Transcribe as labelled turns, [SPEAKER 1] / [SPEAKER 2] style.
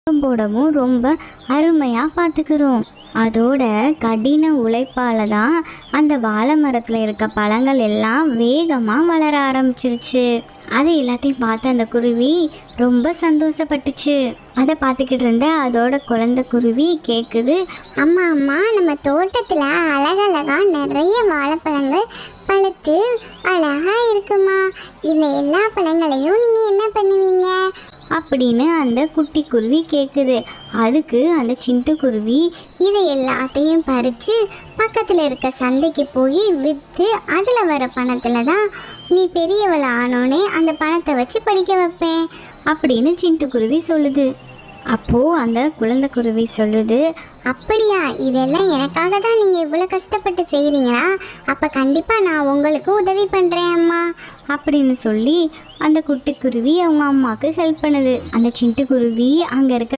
[SPEAKER 1] போடவும் ரொம்ப அருமையாக பார்த்துக்கிறோம். அதோட கடின உழைப்பால் தான் அந்த வாழை மரத்தில் இருக்க பழங்கள் எல்லாம் வேகமாக வளர ஆரம்பிச்சிருச்சு. அது எல்லாத்தையும் பார்த்து அந்த குருவி ரொம்ப சந்தோஷப்பட்டுச்சு. அதை பார்த்துக்கிட்டு இருந்த அதோட குழந்தை குருவி கேட்குது,
[SPEAKER 2] அம்மா அம்மா, நம்ம தோட்டத்தில் அழகழகா நிறைய வாழைப்பழங்கள் பழுத்து அழகா இருக்குமா. இந்த எல்லா பழங்களையும் நீங்கள் என்ன பண்ணுவீங்க
[SPEAKER 1] அப்படின்னு அந்த குட்டி குருவி கேட்குது. அதுக்கு அந்த சிட்டுக்குருவி,
[SPEAKER 2] இதை எல்லாத்தையும் பறித்து பக்கத்தில் இருக்க சந்தைக்கு போய் விற்று அதில் வர பணத்தில் தான் நீ பெரியவளை ஆனோடனே அந்த பணத்தை வச்சு படிக்க வைப்பேன்
[SPEAKER 1] அப்படின்னு சிட்டுக்குருவி சொல்லுது. அப்போது அந்த குழந்தை குருவி சொல்லுது,
[SPEAKER 2] அப்படியா, இதெல்லாம் எனக்காக தான் நீங்கள் இவ்வளோ கஷ்டப்பட்டு செய்கிறீங்களா? அப்போ கண்டிப்பாக நான் உங்களுக்கு உதவி பண்ணுறேன் அம்மா
[SPEAKER 1] அப்படின்னு சொல்லி அந்த குட்டி குருவி அவங்க அம்மாவுக்கு ஹெல்ப் பண்ணுது. அந்த சிட்டுக்குருவி அங்கே இருக்க